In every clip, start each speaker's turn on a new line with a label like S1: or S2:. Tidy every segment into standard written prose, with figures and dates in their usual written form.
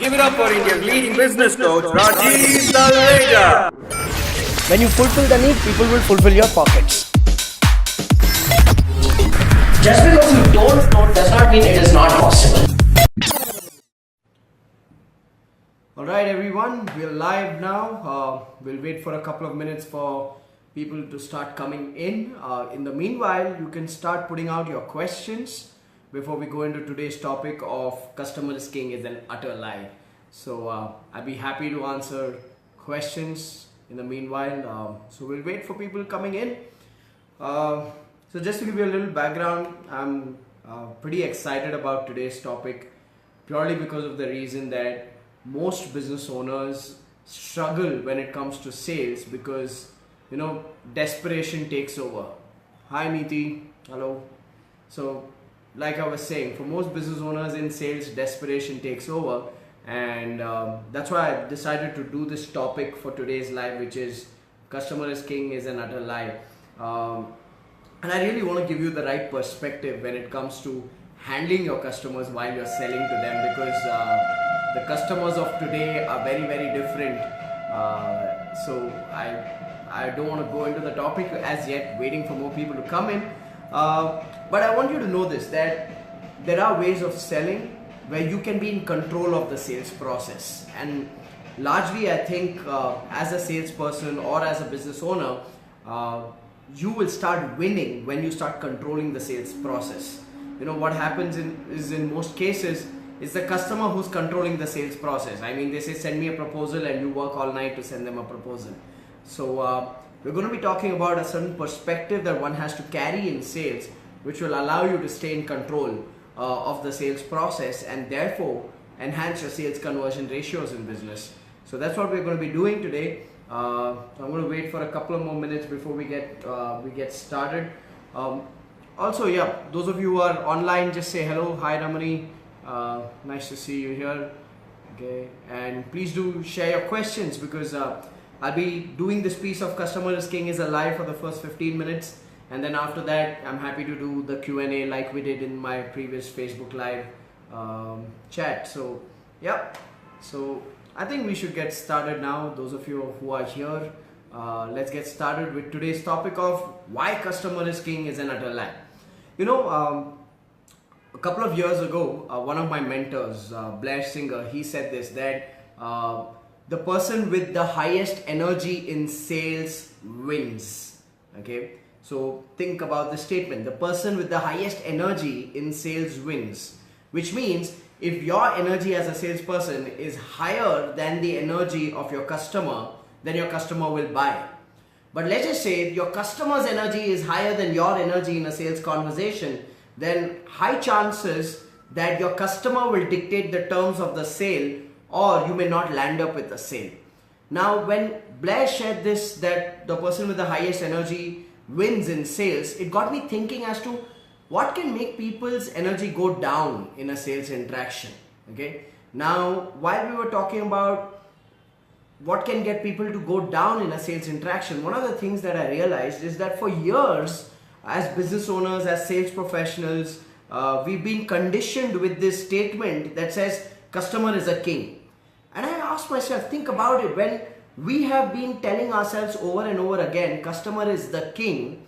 S1: Give it up for India's leading business coach, Rajiv Talreja.
S2: When you fulfill the need, people will fulfill your pockets.
S3: Just because you don't know does not mean it is not possible.
S2: Alright everyone, we're live now. We'll wait for a couple of minutes for people to start coming in. In the meanwhile, you can start putting out your questions before we go into today's topic of customer is king is an utter lie. So I'd be happy to answer questions in the meanwhile. So we'll wait for people coming in. So just to give you a little background, I'm pretty excited about today's topic purely because of the reason that most business owners struggle when it comes to sales because, you know, desperation takes over. Hi Neeti, hello. So like I was saying, for most business owners in sales, desperation takes over, and that's why I decided to do this topic for today's live, which is customer is king is an utter lie. And I really want to give you the right perspective when it comes to handling your customers while you're selling to them, because the customers of today are very, very different. So I don't want to go into the topic as yet, waiting for more people to come in. But I want you to know this, that there are ways of selling where you can be in control of the sales process. And largely I think as a salesperson or as a business owner, you will start winning when you start controlling the sales process. You know, what happens is in most cases, it's the customer who's controlling the sales process. I mean, they say send me a proposal and you work all night to send them a proposal. So we're going to be talking about a certain perspective that one has to carry in sales, which will allow you to stay in control of the sales process and therefore enhance your sales conversion ratios in business. So that's what we're going to be doing today. I'm going to wait for a couple of more minutes before we get started. Also, yeah, those of you who are online, just say hello. Hi Ramani, nice to see you here. Okay, and please do share your questions, because I'll be doing this piece of customer is king is a lie for the first 15 minutes, and then after that I'm happy to do the Q&A like we did in my previous Facebook live chat. So yeah, so I think we should get started now. Those of you who are here, let's get started with today's topic of why customer is king is an utter lie. You know, a couple of years ago, one of my mentors, Blair Singer, he said this, that the person with the highest energy in sales wins. Okay, so think about the statement, the person with the highest energy in sales wins, which means if your energy as a salesperson is higher than the energy of your customer, then your customer will buy. But let's just say your customer's energy is higher than your energy in a sales conversation, then high chances that your customer will dictate the terms of the sale, or you may not land up with a sale. Now, when Blair shared this, that the person with the highest energy wins in sales, it got me thinking as to what can make people's energy go down in a sales interaction. Okay. Now, while we were talking about what can get people to go down in a sales interaction, one of the things that I realized is that for years, as business owners, as sales professionals, we've been conditioned with this statement that says customer is a king. And I asked myself, think about it, when we have been telling ourselves over and over again, customer is the king,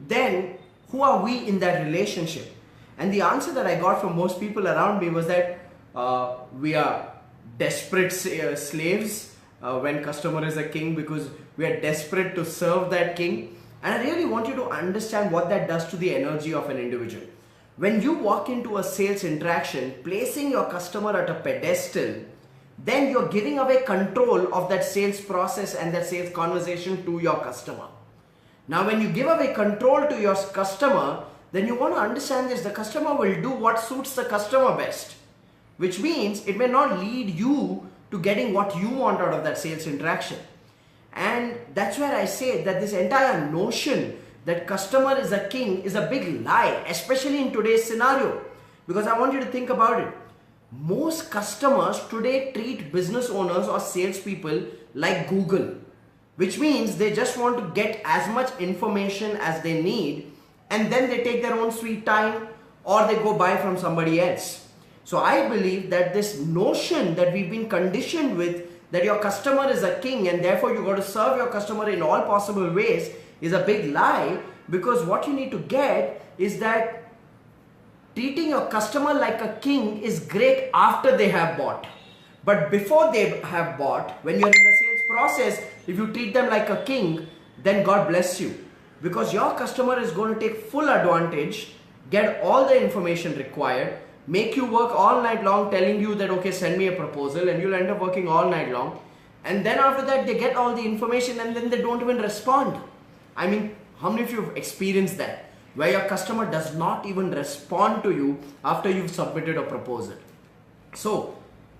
S2: then who are we in that relationship? And the answer that I got from most people around me was that we are desperate slaves when customer is a king, because we are desperate to serve that king. And I really want you to understand what that does to the energy of an individual. When you walk into a sales interaction, placing your customer at a pedestal, then you're giving away control of that sales process and that sales conversation to your customer. Now, when you give away control to your customer, then you want to understand this, the customer will do what suits the customer best, which means it may not lead you to getting what you want out of that sales interaction. And that's where I say that this entire notion that customer is a king is a big lie, especially in today's scenario. Because I want you to think about it. Most customers today treat business owners or salespeople like Google, which means they just want to get as much information as they need, and then they take their own sweet time or they go buy from somebody else. So I believe that this notion that we've been conditioned with, that your customer is a king and therefore you got to serve your customer in all possible ways, is a big lie. Because what you need to get is that treating your customer like a king is great after they have bought. But before they have bought, when you're in the sales process, if you treat them like a king, then God bless you. Because your customer is going to take full advantage, get all the information required, make you work all night long telling you that, okay, send me a proposal, and you'll end up working all night long. And then after that, they get all the information and then they don't even respond. I mean, how many of you have experienced that? Where your customer does not even respond to you after you've submitted a proposal. So,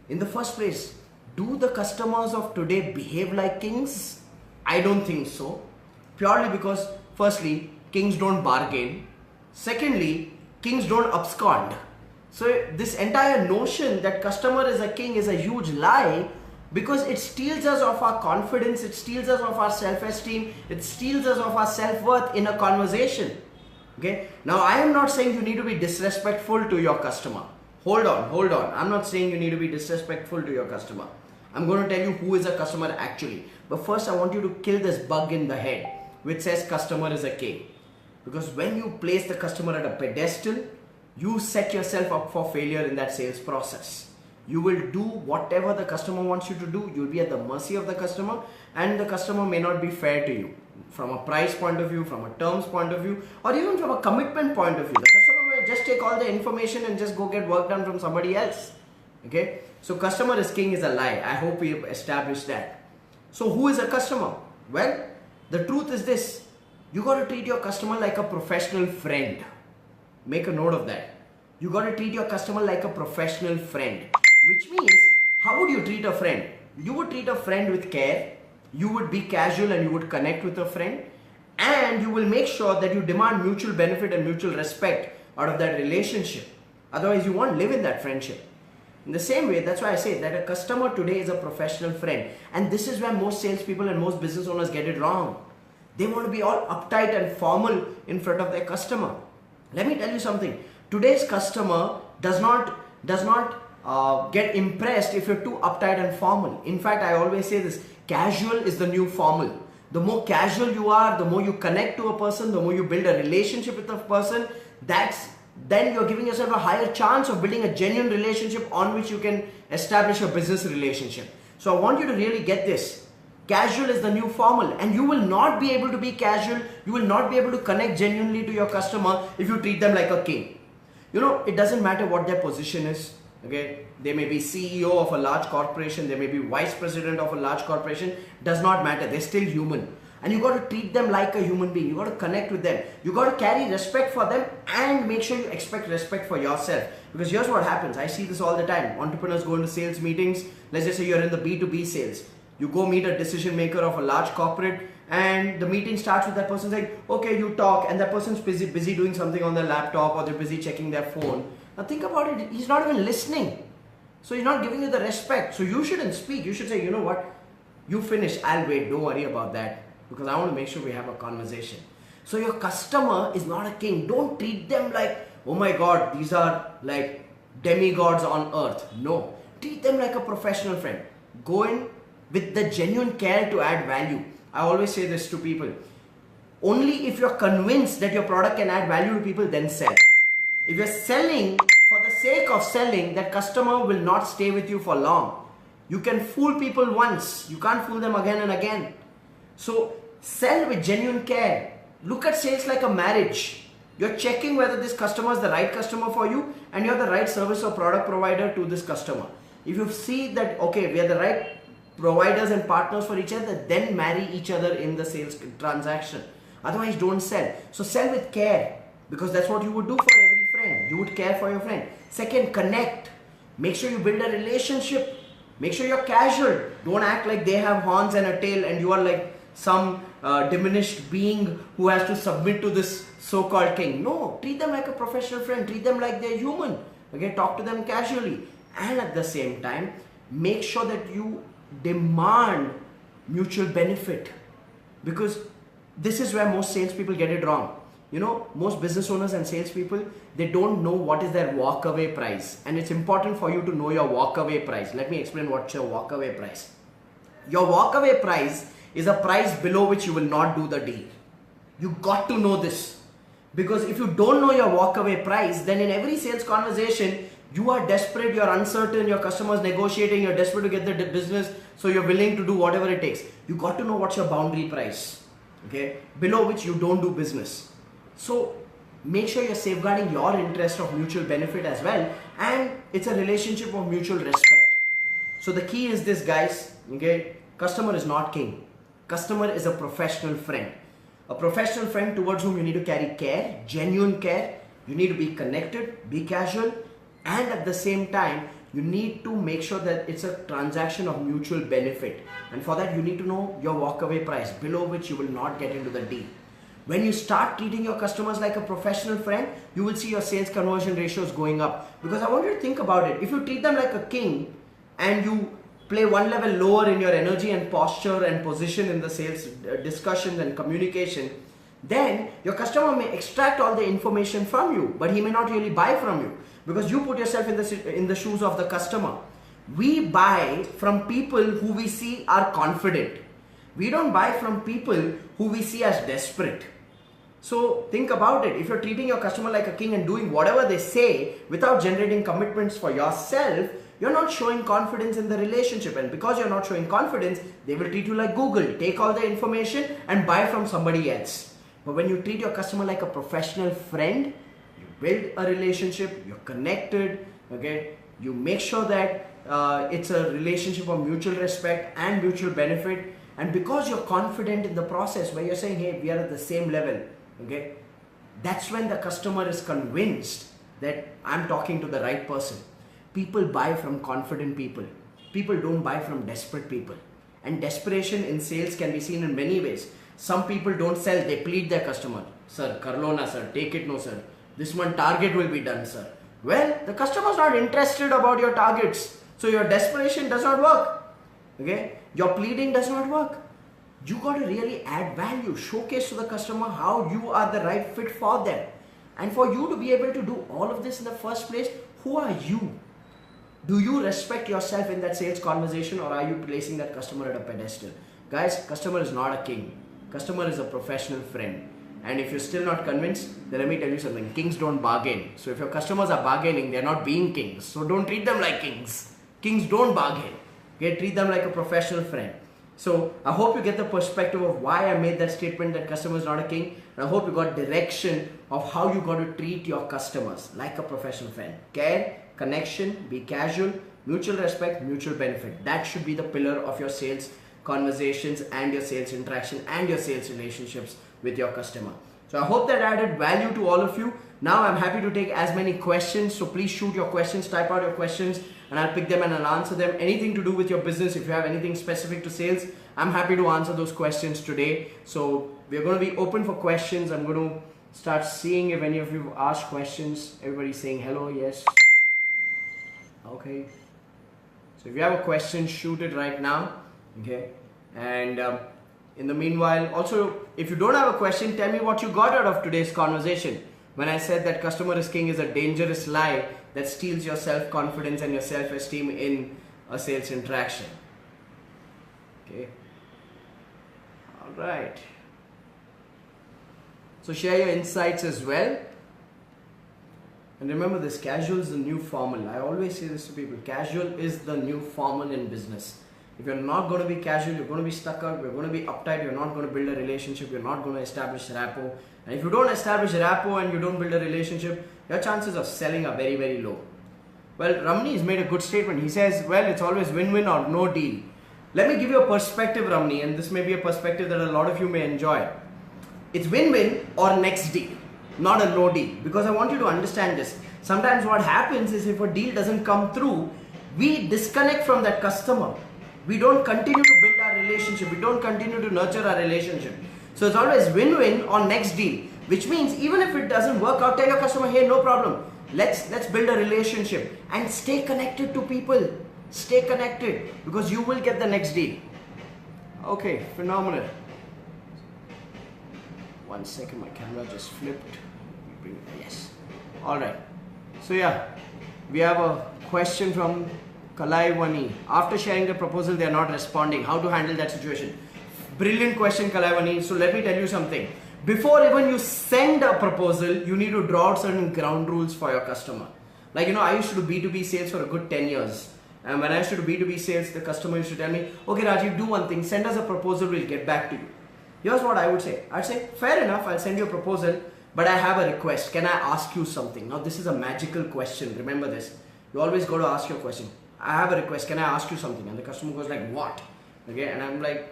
S2: in the first place, do the customers of today behave like kings? I don't think so. Purely because, firstly, kings don't bargain. Secondly, kings don't abscond. So this entire notion that customer is a king is a huge lie, because it steals us of our confidence, it steals us of our self-esteem, it steals us of our self-worth in a conversation. Okay? Now I am not saying you need to be disrespectful to your customer. Hold on. I'm not saying you need to be disrespectful to your customer. I'm going to tell you who is a customer actually. But first I want you to kill this bug in the head which says customer is a king. Because when you place the customer at a pedestal, you set yourself up for failure in that sales process. You will do whatever the customer wants you to do. You'll be at the mercy of the customer, and the customer may not be fair to you from a price point of view, from a terms point of view, or even from a commitment point of view. The customer may just take all the information and just go get work done from somebody else. Okay? So customer is king is a lie. I hope we have established that. So who is a customer? Well, the truth is this. You got to treat your customer like a professional friend. Make a note of that. You got to treat your customer like a professional friend. Which means, how would you treat a friend? You would treat a friend with care. You would be casual and you would connect with a friend. And you will make sure that you demand mutual benefit and mutual respect out of that relationship. Otherwise, you won't live in that friendship. In the same way, that's why I say that a customer today is a professional friend. And this is where most salespeople and most business owners get it wrong. They want to be all uptight and formal in front of their customer. Let me tell you something. Today's customer does not get impressed if you're too uptight and formal. In fact, I always say this, casual is the new formal. The more casual you are, the more you connect to a person, the more you build a relationship with a person, then you're giving yourself a higher chance of building a genuine relationship on which you can establish a business relationship. So I want you to really get this. Casual is the new formal, and you will not be able to be casual, you will not be able to connect genuinely to your customer if you treat them like a king. You know, it doesn't matter what their position is. Okay, they may be CEO of a large corporation, they may be vice president of a large corporation, does not matter, they're still human. And you got to treat them like a human being, you got to connect with them, you got to carry respect for them, and make sure you expect respect for yourself. Because here's what happens, I see this all the time, entrepreneurs go into sales meetings, let's just say you're in the B2B sales, you go meet a decision maker of a large corporate, and the meeting starts with that person saying, okay, you talk, and that person's busy doing something on their laptop, or they're busy checking their phone. Now think about it, he's not even listening. So he's not giving you the respect. So you shouldn't speak. You should say, you know what, you finish, I'll wait, don't worry about that. Because I want to make sure we have a conversation. So your customer is not a king. Don't treat them like, oh my God, these are like demigods on earth. No, treat them like a professional friend. Go in with the genuine care to add value. I always say this to people. Only if you're convinced that your product can add value to people, then sell. If you're selling for the sake of selling, that customer will not stay with you for long. You can fool people once, you can't fool them again and again. So sell with genuine care. Look at sales like a marriage. You're checking whether this customer is the right customer for you and you're the right service or product provider to this customer. If you see that, okay, we are the right providers and partners for each other, then marry each other in the sales transaction. Otherwise, don't sell. So sell with care, because that's what you would do for every friend. You would care for your friend. Second, connect. Make sure you build a relationship. Make sure you're casual. Don't act like they have horns and a tail and you are like some diminished being who has to submit to this so-called king. No, treat them like a professional friend. Treat them like they're human. Okay, talk to them casually. And at the same time, make sure that you demand mutual benefit. Because this is where most salespeople get it wrong. most business owners and salespeople, they don't know what is their walkaway price. And it's important for you to know your walkaway price. Let me explain what's your walkaway price. Your walkaway price is a price below which you will not do the deal. You got to know this. Because if you don't know your walkaway price, then in every sales conversation, you are desperate, you're uncertain, your customer's negotiating, you're desperate to get the business, so you're willing to do whatever it takes. You got to know what's your boundary price, okay, below which you don't do business. So make sure you're safeguarding your interest of mutual benefit as well, and it's a relationship of mutual respect. So the key is this, guys, okay, customer is not king. Customer is a professional friend. A professional friend towards whom you need to carry care, genuine care. You need to be connected, be casual, and at the same time, you need to make sure that it's a transaction of mutual benefit. And for that, you need to know your walkaway price, below which you will not get into the deal. When you start treating your customers like a professional friend, you will see your sales conversion ratios going up. Because I want you to think about it. If you treat them like a king and you play one level lower in your energy and posture and position in the sales discussions and communication, then your customer may extract all the information from you, but he may not really buy from you because you put yourself in the shoes of the customer. We buy from people who we see are confident. We don't buy from people who we see as desperate. So think about it. If you're treating your customer like a king and doing whatever they say without generating commitments for yourself, you're not showing confidence in the relationship. And because you're not showing confidence, they will treat you like Google. Take all the information and buy from somebody else. But when you treat your customer like a professional friend, you build a relationship, you're connected, okay? You make sure that it's a relationship of mutual respect and mutual benefit. And because you're confident in the process where you're saying, hey, we are at the same level, okay? That's when the customer is convinced that I'm talking to the right person. People buy from confident people. People don't buy from desperate people. And desperation in sales can be seen in many ways. Some people don't sell, they plead their customer. Sir, Karlona, sir, take it, no, sir. This one target will be done, sir. Well, the customer is not interested about your targets. So your desperation does not work. Okay? Your pleading does not work. You got to really add value, showcase to the customer how you are the right fit for them. And for you to be able to do all of this in the first place, who are you? Do you respect yourself in that sales conversation, or are you placing that customer at a pedestal? Guys, customer is not a king. Customer is a professional friend. And if you're still not convinced, then let me tell you something. Kings don't bargain. So if your customers are bargaining, they're not being kings. So don't treat them like kings. Kings don't bargain. Okay? Treat them like a professional friend. So I hope you get the perspective of why I made that statement that customer is not a king. And I hope you got direction of how you got to treat your customers like a professional friend. Care, connection, be casual, mutual respect, mutual benefit. That should be the pillar of your sales conversations and your sales interaction and your sales relationships with your customer. So I hope that added value to all of you. Now I'm happy to take as many questions. So please shoot your questions, type out your questions, and I'll pick them and I'll answer them. Anything to do with your business, if you have anything specific to sales, I'm happy to answer those questions today. So we're going to be open for questions. I'm going to start seeing if any of you ask questions. Everybody's saying hello, yes. Okay. So if you have a question, shoot it right now. Okay. And in the meanwhile, also, if you don't have a question, tell me what you got out of today's conversation. When I said that customer is king is a dangerous lie that steals your self-confidence and your self-esteem in a sales interaction. Okay. All right. So share your insights as well. And remember this, casual is the new formal. I always say this to people, casual is the new formal in business. If you're not going to be casual, you're going to be stuck out, you're going to be uptight, you're not going to build a relationship, you're not going to establish rapport. And if you don't establish rapport and you don't build a relationship, your chances of selling are very, very low. Well, Ramni has made a good statement. He says, well, it's always win-win or no deal. Let me give you a perspective, Ramni, and this may be a perspective that a lot of you may enjoy. It's win-win or next deal, not a no deal. Because I want you to understand this. Sometimes what happens is if a deal doesn't come through, we disconnect from that customer. We don't continue to build our relationship. We don't continue to nurture our relationship. So it's always win-win or next deal, which means even if it doesn't work out, tell your customer, hey, no problem. Let's build a relationship and stay connected to people. Stay connected because you will get the next deal. Okay, phenomenal. 1 second, my camera just flipped. Yes. All right. So yeah, we have a question from Kalaivani. After sharing the proposal, they are not responding. How to handle that situation? Brilliant question, Kalaivani. So let me tell you something. Before even you send a proposal, you need to draw out certain ground rules for your customer. Like, I used to do B2B sales for a good 10 years. And when I used to do B2B sales, the customer used to tell me, okay, Rajiv, do one thing. Send us a proposal. We'll get back to you. Here's what I would say. I'd say, fair enough. I'll send you a proposal. But I have a request. Can I ask you something? Now, this is a magical question. Remember this. You always got to ask your question. I have a request. Can I ask you something? And the customer goes like, what? Okay. And I'm like,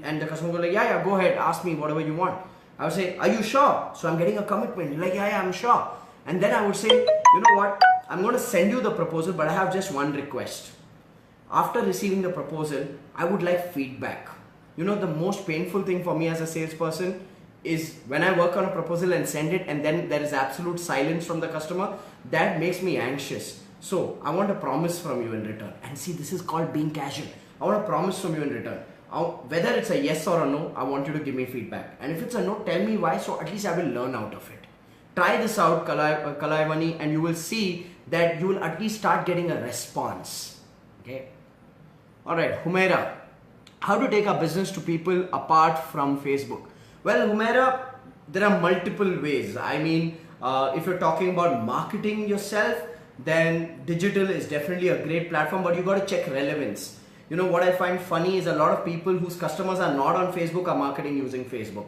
S2: and the customer goes like, yeah, go ahead. Ask me whatever you want. I would say, are you sure? So I'm getting a commitment. You're like, yeah, I'm sure. And then I would say, you know what? I'm going to send you the proposal, but I have just one request. After receiving the proposal, I would like feedback. The most painful thing for me as a salesperson is when I work on a proposal and send it and then there is absolute silence from the customer. That makes me anxious. So I want a promise from you in return. And see, this is called being casual. I want a promise from you in return. Whether it's a yes or a no, I want you to give me feedback. And if it's a no, tell me why, so at least I will learn out of it. Try this out, Kalaivani, and you will see that you will at least start getting a response. Okay. Alright, Humaira. How to take our business to people apart from Facebook? Well, Humaira, there are multiple ways. I mean, if you're talking about marketing yourself, then digital is definitely a great platform, but you got to check relevance. What I find funny is a lot of people whose customers are not on Facebook are marketing using Facebook.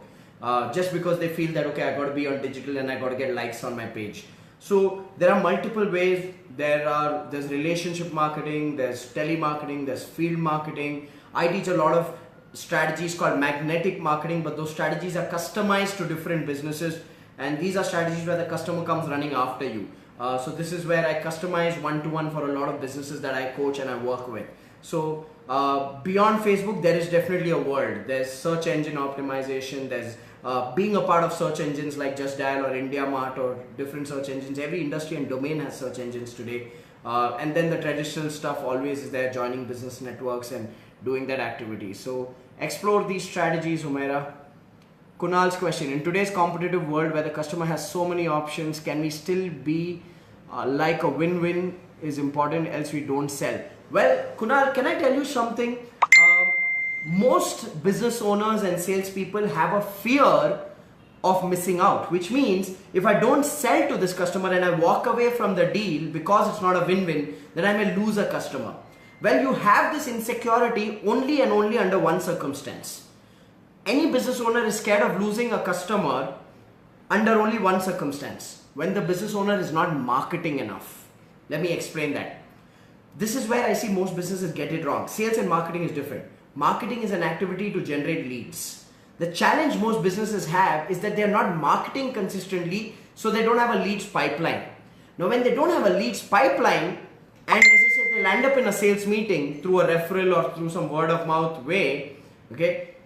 S2: Just because they feel that, okay, I got to be on digital and I got to get likes on my page. So there are multiple ways. There's relationship marketing, there's telemarketing, there's field marketing. I teach a lot of strategies called magnetic marketing, but those strategies are customized to different businesses. And these are strategies where the customer comes running after you. So this is where I customize one-to-one for a lot of businesses that I coach and I work with. So beyond Facebook, there is definitely a world. There's search engine optimization. There's being a part of search engines like Just Dial or IndiaMart or different search engines. Every industry and domain has search engines today. And then the traditional stuff always is there, joining business networks and doing that activity. So explore these strategies, Humaira. Kunal's question: in today's competitive world where the customer has so many options, can we still be like a win-win is important, else we don't sell? Well, Kunal, can I tell you something? Most business owners and salespeople have a fear of missing out, which means if I don't sell to this customer and I walk away from the deal because it's not a win-win, then I may lose a customer. Well, you have this insecurity only and only under one circumstance. Any business owner is scared of losing a customer under only one circumstance: when the business owner is not marketing enough. Let me explain that. This is where I see most businesses get it wrong. Sales and marketing is different. Marketing is an activity to generate leads. The challenge most businesses have is that they are not marketing consistently, so they don't have a leads pipeline. Now, when they don't have a leads pipeline, and as I said, they'll end up in a sales meeting through a referral or through some word of mouth way, okay?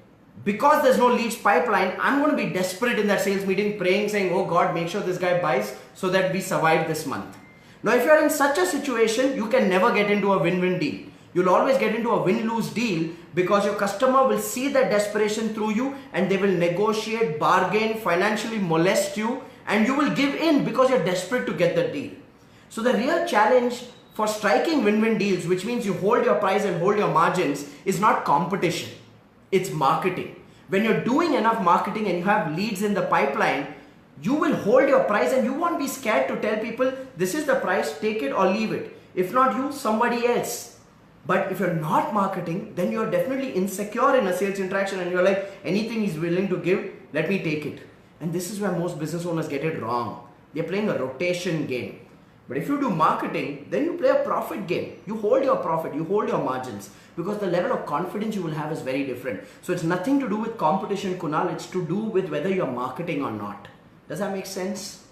S2: Because there's no leads pipeline, I'm going to be desperate in that sales meeting, praying, saying, oh God, make sure this guy buys so that we survive this month. Now, if you're in such a situation, you can never get into a win-win deal. You'll always get into a win-lose deal because your customer will see that desperation through you and they will negotiate, bargain, financially molest you, and you will give in because you're desperate to get the deal. So the real challenge for striking win-win deals, which means you hold your price and hold your margins, is not competition. It's marketing. When you're doing enough marketing and you have leads in the pipeline, you will hold your price and you won't be scared to tell people, this is the price, take it or leave it. If not you, somebody else. But if you're not marketing, then you're definitely insecure in a sales interaction and you're like, anything he's willing to give, let me take it. And this is where most business owners get it wrong. They're playing a rotation game. But if you do marketing, then you play a profit game. You hold your profit, you hold your margins, because the level of confidence you will have is very different. So it's nothing to do with competition, Kunal. It's to do with whether you're marketing or not. Does that make sense?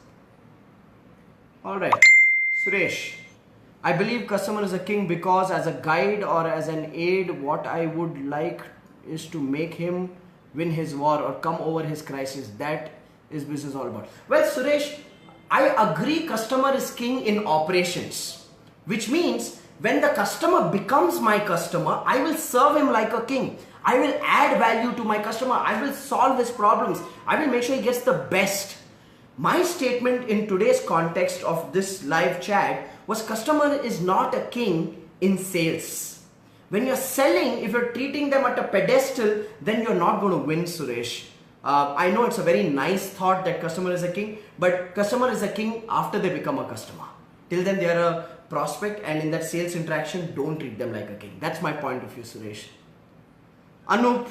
S2: Alright. Suresh. I believe customer is a king because as a guide or as an aid, what I would like is to make him win his war or come over his crisis. That is business all about. Well, Suresh, I agree customer is king in operations, which means When the customer becomes my customer, I will serve him like a king. I will add value to my customer. I will solve his problems. I will make sure he gets the best. My statement in today's context of this live chat was customer is not a king in sales. When you're selling, if you're treating them at a pedestal, then you're not going to win, Suresh. I know it's a very nice thought that customer is a king, but customer is a king after they become a customer. Till then, they are a prospect, and in that sales interaction, don't treat them like a king. That's my point of view, Suresh. Anup.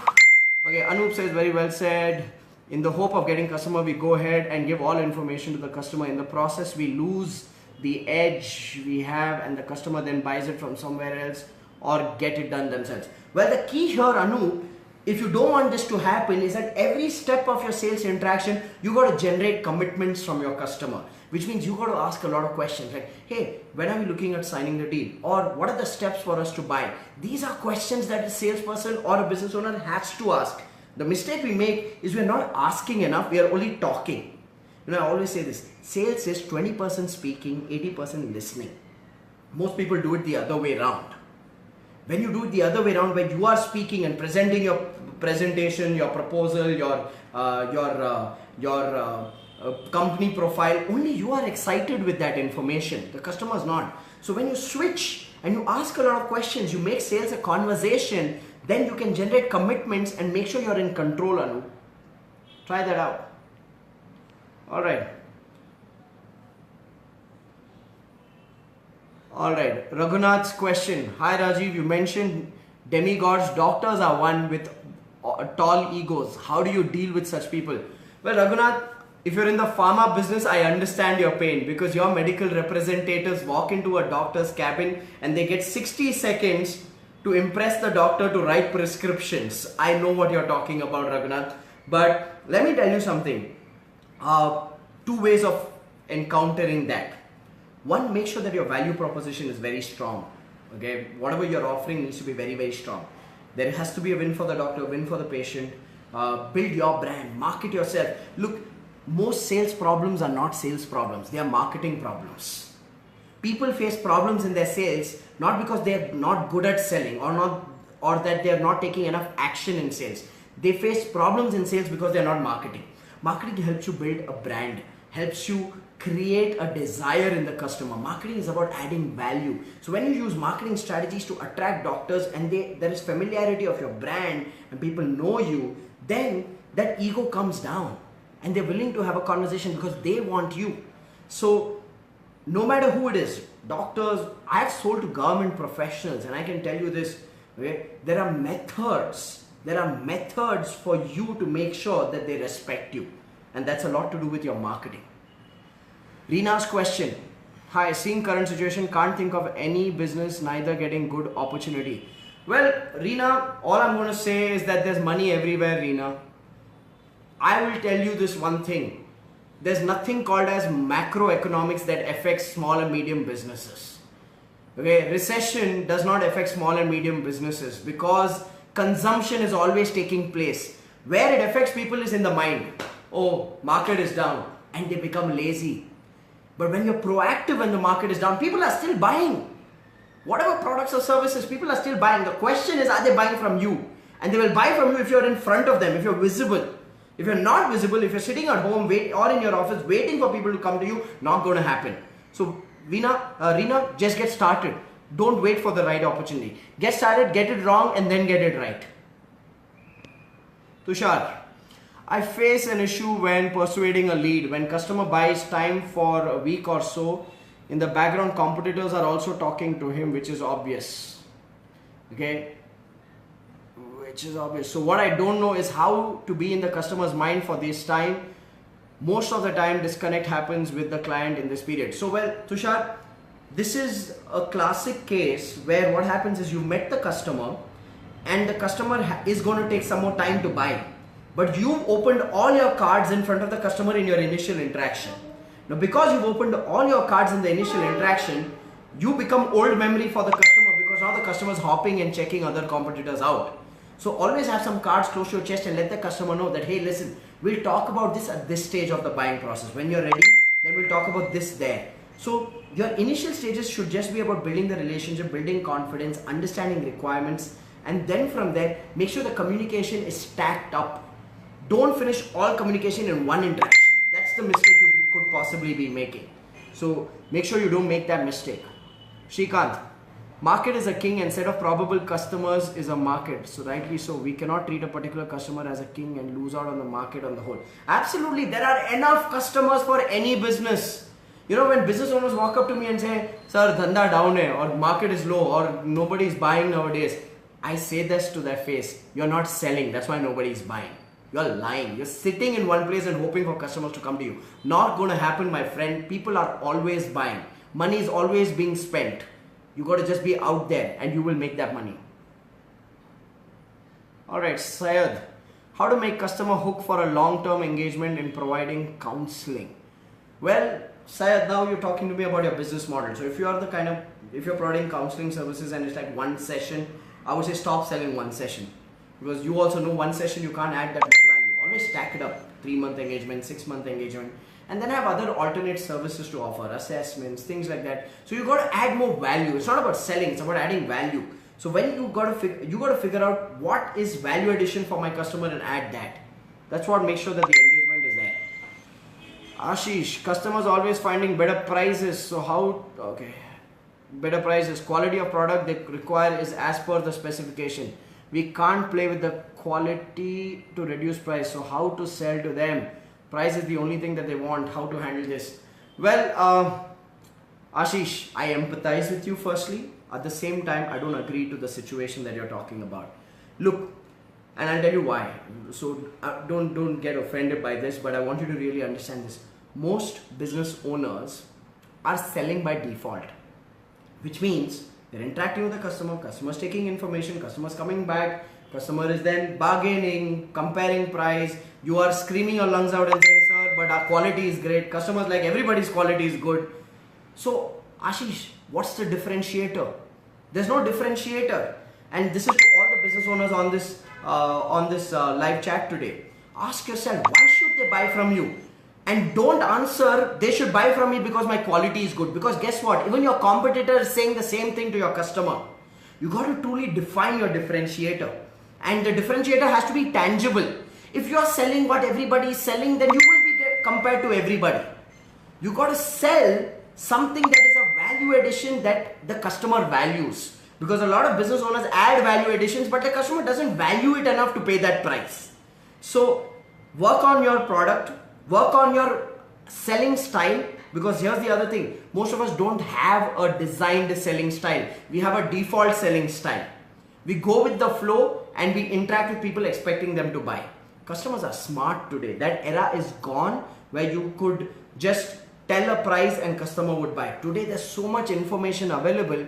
S2: Okay, Anup says very well said. In the hope of getting customer, we go ahead and give all information to the customer. In the process, we lose the edge we have, and the customer then buys it from somewhere else or get it done themselves. Well, the key here, Anup, if you don't want this to happen, is that every step of your sales interaction, you got to generate commitments from your customer, which means you got to ask a lot of questions like, hey, when are we looking at signing the deal? Or what are the steps for us to buy? These are questions that a salesperson or a business owner has to ask. The mistake we make is we're not asking enough, we are only talking. You know, I always say this, sales is 20% speaking, 80% listening. Most people do it the other way around. When you do it the other way around, where you are speaking and presenting your presentation, your proposal, your company profile, only you are excited with that information. The customer is not. So when you switch and you ask a lot of questions, you make sales a conversation, then you can generate commitments and make sure you're in control, Anu. Try that out. All right. All right. Raghunath's question. Hi Rajiv, you mentioned demigods. Doctors are one with tall egos. How do you deal with such people? Well, Raghunath, if you're in the pharma business, I understand your pain because your medical representatives walk into a doctor's cabin and they get 60 seconds to impress the doctor to write prescriptions. I know what you're talking about, Raghunath. But let me tell you something. Two ways of encountering that. One, make sure that your value proposition is very strong. Okay, whatever you're offering needs to be very, very strong. There has to be a win for the doctor, win for the patient. Build your brand, market yourself. Look, most sales problems are not sales problems, they are marketing problems. People face problems in their sales not because they are not good at selling or that they are not taking enough action in sales. They face problems in sales because they are not marketing. Marketing helps you build a brand, helps you create a desire in the customer. Marketing is about adding value. So when you use marketing strategies to attract doctors and there is familiarity of your brand and people know you, then that ego comes down and they're willing to have a conversation because they want you. So no matter who it is, doctors, I have sold to government professionals, and I can tell you this, okay, there are methods for you to make sure that they respect you, and that's a lot to do with your marketing. Reena's question. Hi, seeing current situation, can't think of any business neither getting good opportunity. Well, Reena, all I'm going to say is that there's money everywhere, Reena. I will tell you this one thing. There's nothing called as macroeconomics that affects small and medium businesses. Okay, recession does not affect small and medium businesses because consumption is always taking place. Where it affects people is in the mind. Oh, market is down, and they become lazy. But when you're proactive when the market is down, people are still buying. Whatever products or services, people are still buying. The question is, are they buying from you? And they will buy from you if you're in front of them, if you're visible. If you're not visible, if you're sitting at home or in your office waiting for people to come to you, not going to happen. So, Reena, just get started. Don't wait for the right opportunity. Get started, get it wrong, and then get it right. Tushar, I face an issue when persuading a lead. When customer buys time for a week or so, in the background, competitors are also talking to him, which is obvious. Okay? Which is obvious. So what I don't know is how to be in the customer's mind for this time. Most of the time, disconnect happens with the client in this period. So, well, Tushar, this is a classic case where what happens is you met the customer and the customer is going to take some more time to buy. But you've opened all your cards in front of the customer in your initial interaction. Now, because you've opened all your cards in the initial interaction, you become old memory for the customer because now the customer is hopping and checking other competitors out. So always have some cards close to your chest and let the customer know that, hey, listen, we'll talk about this at this stage of the buying process. When you're ready, then we'll talk about this there. So Your initial stages should just be about building the relationship, building confidence, understanding requirements, and then from there, make sure the communication is stacked up. Don't finish all communication in one interaction. That's the mistake you could possibly be making. So make sure you don't make that mistake. Shrikant, market is a king and set of probable customers is a market. So rightly so, we cannot treat a particular customer as a king and lose out on the market on the whole. Absolutely, there are enough customers for any business. You know, when business owners walk up to me and say, sir, dhanda down hai, or market is low, or nobody is buying nowadays, I say this to their face. You're not selling, that's why nobody is buying. You're lying. You're sitting in one place and hoping for customers to come to you. Not going to happen, my friend. People are always buying. Money is always being spent. You got to just be out there and you will make that money. Alright, Syed. How to make customer hook for a long-term engagement in providing counseling? Well, Syed, now you're talking to me about your business model. So if you're providing counseling services and it's like one session, I would say stop selling one session. Because you also know one session you can't add that much value. Always stack it up. 3-month engagement, 6-month engagement. And then have other alternate services to offer. Assessments, things like that. So you got to add more value. It's not about selling, it's about adding value. So when you got to figure out what is value addition for my customer and add that. That's what makes sure that the engagement is there. Ashish, customers always finding better prices. So how, okay. Better prices, quality of product they require is as per the specification. We can't play with the quality to reduce price. So how to sell to them? Price is the only thing that they want. How to handle this? Well, Ashish, I empathize with you firstly. At the same time, I don't agree to the situation that you're talking about. Look, and I'll tell you why. So don't get offended by this, but I want you to really understand this. Most business owners are selling by default, which means they're interacting with the customer, customer's taking information, customer's coming back, customer is then bargaining, comparing price, you are screaming your lungs out and saying, sir, but our quality is great, customers like everybody's quality is good. So Ashish, what's the differentiator? There's no differentiator. And this is to all the business owners on this live chat today. Ask yourself, why should they buy from you? And don't answer, they should buy from me because my quality is good. Because guess what? Even your competitor is saying the same thing to your customer. You got to truly define your differentiator. And the differentiator has to be tangible. If you are selling what everybody is selling, then you will be compared to everybody. You got to sell something that is a value addition that the customer values. Because a lot of business owners add value additions, but the customer doesn't value it enough to pay that price. So work on your product. Work on your selling style, because here's the other thing. Most of us don't have a designed selling style. We have a default selling style. We go with the flow and we interact with people expecting them to buy. Customers are smart today. That era is gone where you could just tell a price and customer would buy. Today there's so much information available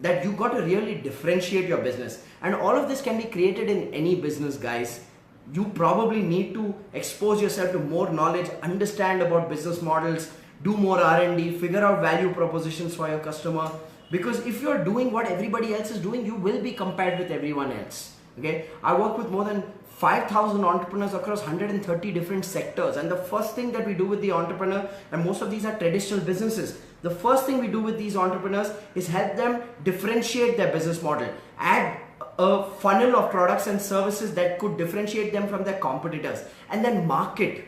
S2: that you got to really differentiate your business. And all of this can be created in any business, guys. You probably need to expose yourself to more knowledge, understand about business models, do more R&D, figure out value propositions for your customer. Because if you're doing what everybody else is doing, you will be compared with everyone else. Okay, I work with more than 5,000 entrepreneurs across 130 different sectors. And the first thing that we do with the entrepreneur, and most of these are traditional businesses, the first thing we do with these entrepreneurs is help them differentiate their business model, add a funnel of products and services that could differentiate them from their competitors, and then market.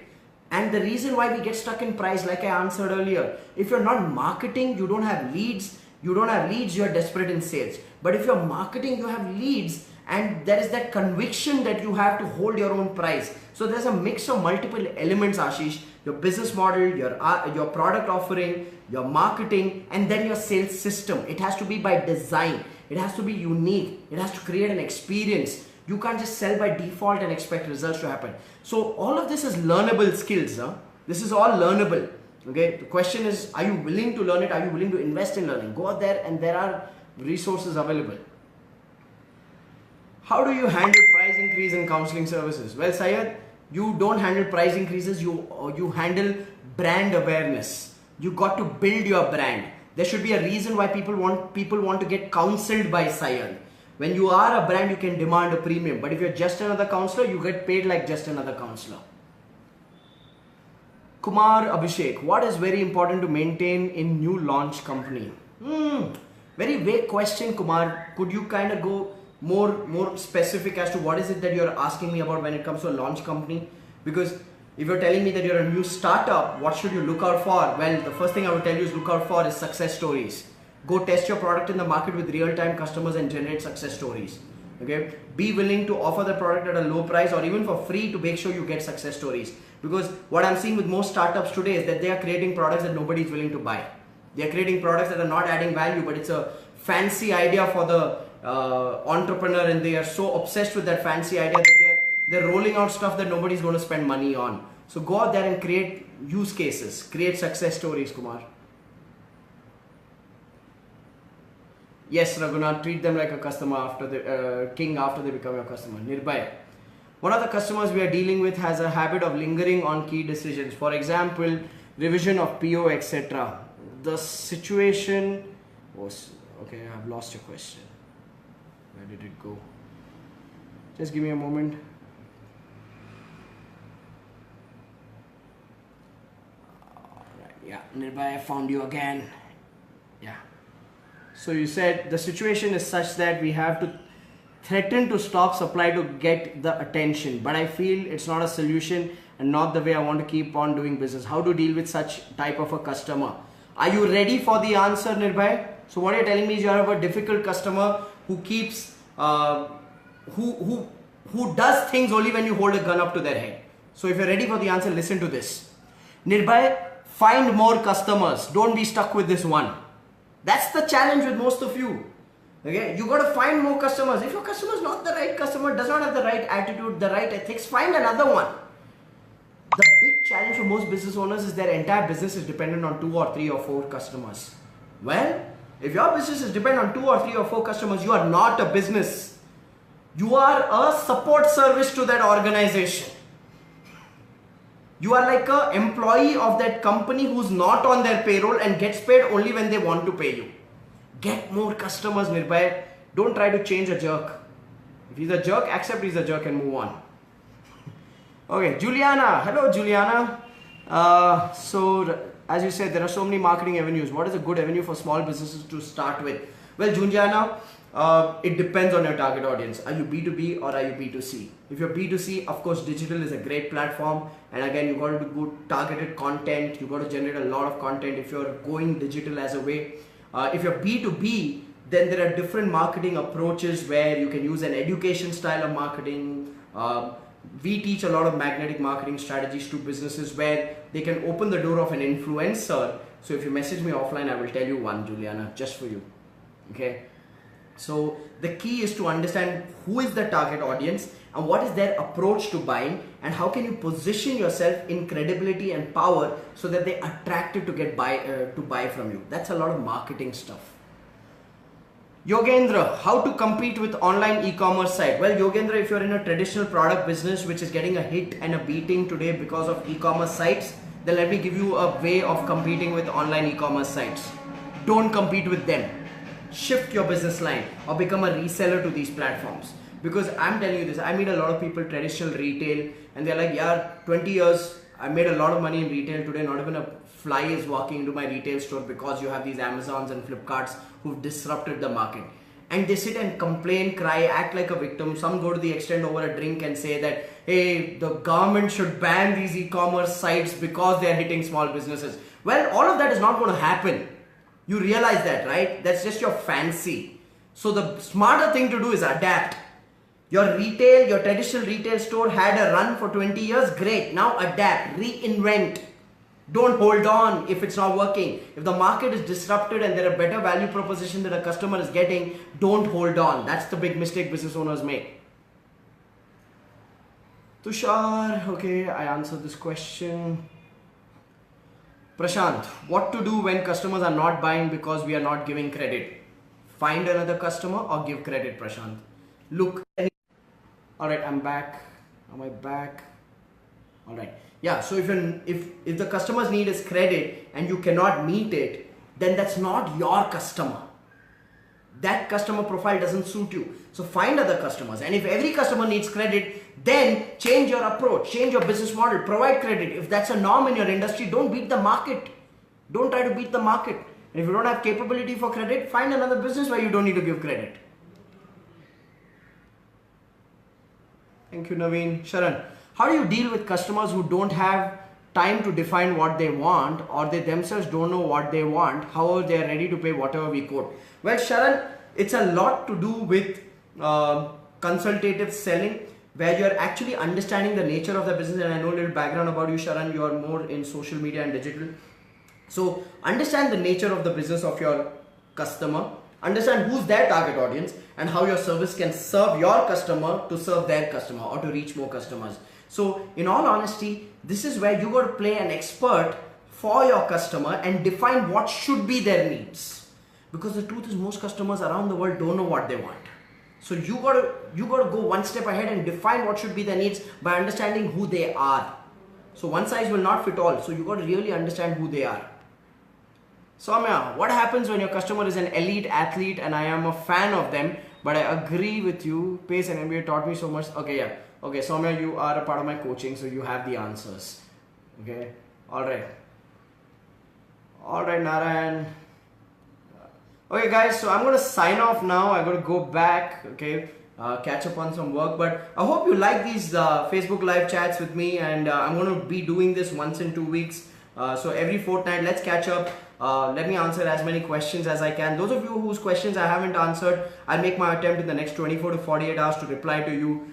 S2: And the reason why we get stuck in price, like I answered earlier, if you're not marketing, you don't have leads. You don't have leads, you're desperate in sales. But if you're marketing, you have leads, and there is that conviction that you have to hold your own price. So there's a mix of multiple elements, Ashish. Your business model, your product offering, your marketing, and then your sales system. It has to be by design. It has to be unique. It has to create an experience. You can't just sell by default and expect results to happen. So all of this is learnable skills. Huh? This is all learnable. Okay. The question is, are you willing to learn it? Are you willing to invest in learning? Go out there and there are resources available. How do you handle price increase in counseling services? Well, Syed, you don't handle price increases. You handle brand awareness. You got to build your brand. There should be a reason why people want to get counseled by Syed. When you are a brand, you can demand a premium. But if you're just another counselor, you get paid like just another counselor. Kumar Abhishek, what is very important to maintain in new launch company? Very vague question, Kumar. Could you kind of go more specific as to what is it that you're asking me about when it comes to a launch company? Because if you're telling me that you're a new startup, what should you look out for? Well, the first thing I would tell you is look out for is success stories. Go test your product in the market with real-time customers and generate success stories. Okay, be willing to offer the product at a low price or even for free to make sure you get success stories. Because what I'm seeing with most startups today is that they are creating products that nobody is willing to buy. They are creating products that are not adding value, but it's a fancy idea for the entrepreneur, and they are so obsessed with that fancy idea that they're rolling out stuff that nobody's going to spend money on. So go out there and create use cases, create success stories, Kumar. Yes, Raghunath, treat them like a customer after the king after they become your customer. Nirbhay. One of the customers we are dealing with has a habit of lingering on key decisions. For example, revision of PO, etc. The situation was... Okay, I've lost your question. Where did it go? Just give me a moment. Alright, yeah, Nirbhay, I found you again. Yeah. So you said the situation is such that we have to threaten to stop supply to get the attention, but I feel it's not a solution and not the way I want to keep on doing business. How to deal with such type of a customer? Are you ready for the answer, Nirbhay? So what you're telling me is you have a difficult customer who keeps who does things only when you hold a gun up to their head. So if you're ready for the answer, listen to this. Nirbhay, find more customers. Don't be stuck with this one. That's the challenge with most of you. Okay, you got to find more customers. If your customer is not the right customer, does not have the right attitude, the right ethics, find another one. The big challenge for most business owners is their entire business is dependent on 2 or 3 or 4 customers. Well, if your business is dependent on 2 or 3 or 4 customers, you are not a business. You are a support service to that organization. You are like an employee of that company who's not on their payroll and gets paid only when they want to pay you. Get more customers, Nirbhay. Don't try to change a jerk. If he's a jerk, accept he's a jerk and move on. Okay, Juliana. Hello, Juliana. So, as you said, there are so many marketing avenues. What is a good avenue for small businesses to start with? Well, Juliana, it depends on your target audience. Are you B2B or are you B2C? If you're B2C, of course, digital is a great platform. And again, you got to do good targeted content. You got to generate a lot of content if you're going digital as a way. If you're B2B, then there are different marketing approaches where you can use an education style of marketing. We teach a lot of magnetic marketing strategies to businesses where they can open the door of an influencer. So if you message me offline, I will tell you one, Juliana, just for you. Okay. So the key is to understand who is the target audience and what is their approach to buying and how can you position yourself in credibility and power so that they attracted to buy from you. That's a lot of marketing stuff. Yogendra, how to compete with online e-commerce site? Well, Yogendra, if you're in a traditional product business which is getting a hit and a beating today because of e-commerce sites, then let me give you a way of competing with online e-commerce sites. Don't compete with them. Shift your business line or become a reseller to these platforms. Because I'm telling you this, I meet a lot of people, traditional retail, and they're like, yeah, 20 years, I made a lot of money in retail today. Not even a fly is walking into my retail store because you have these Amazons and Flipkarts who've disrupted the market. And they sit and complain, cry, act like a victim. Some go to the extent over a drink and say that, hey, the government should ban these e-commerce sites because they're hitting small businesses. Well, all of that is not going to happen. You realize that, right? That's just your fancy. So the smarter thing to do is adapt. Your traditional retail store had a run for 20 years. Great. Now adapt, reinvent. Don't hold on if it's not working. If the market is disrupted and there are better value proposition that a customer is getting, don't hold on. That's the big mistake business owners make. Tushar, okay, I answered this question. Prashant, what to do when customers are not buying because we are not giving credit? Find another customer or give credit, Prashant. Look. Alright, I'm back. Am I back? Alright. Yeah, so if the customer's need is credit and you cannot meet it, then that's not your customer. That customer profile doesn't suit you. So find other customers, and if every customer needs credit, then change your approach, change your business model, provide credit. If that's a norm in your industry, don't beat the market. Don't try to beat the market. And if you don't have capability for credit, find another business where you don't need to give credit. Thank you, Naveen. Sharan, how do you deal with customers who don't have time to define what they want, or they themselves don't know what they want, however they are ready to pay whatever we quote? Well, Sharan, it's a lot to do with consultative selling, where you're actually understanding the nature of the business. And I know a little background about you, Sharan. You are more in social media and digital. So understand the nature of the business of your customer, understand who's their target audience, and how your service can serve your customer to serve their customer or to reach more customers. So in all honesty, this is where you got to play an expert for your customer and define what should be their needs. Because the truth is, most customers around the world don't know what they want. So you gotta go one step ahead and define what should be their needs by understanding who they are. So one size will not fit all. So you gotta really understand who they are. Soumya, what happens when your customer is an elite athlete and I am a fan of them, but I agree with you, PACE and MBA taught me so much. Okay, yeah. Okay, Soumya, you are a part of my coaching, so you have the answers. Okay, alright. Alright, Narayan. Okay guys, so I'm going to sign off now. I'm going to go back, okay, catch up on some work. But I hope you like these Facebook live chats with me, and I'm going to be doing this once in 2 weeks. So every fortnight, let's catch up. Let me answer as many questions as I can. Those of you whose questions I haven't answered, I'll make my attempt in the next 24 to 48 hours to reply to you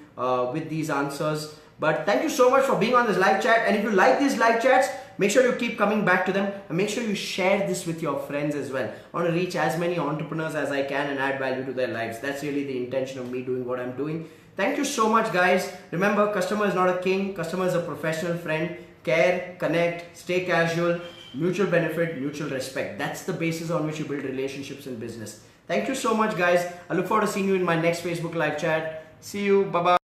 S2: with these answers. But thank you so much for being on this live chat. And if you like these live chats, make sure you keep coming back to them, and make sure you share this with your friends as well. I want to reach as many entrepreneurs as I can and add value to their lives. That's really the intention of me doing what I'm doing. Thank you so much, guys. Remember, customer is not a king. Customer is a professional friend. Care, connect, stay casual, mutual benefit, mutual respect. That's the basis on which you build relationships in business. Thank you so much, guys. I look forward to seeing you in my next Facebook live chat. See you. Bye-bye.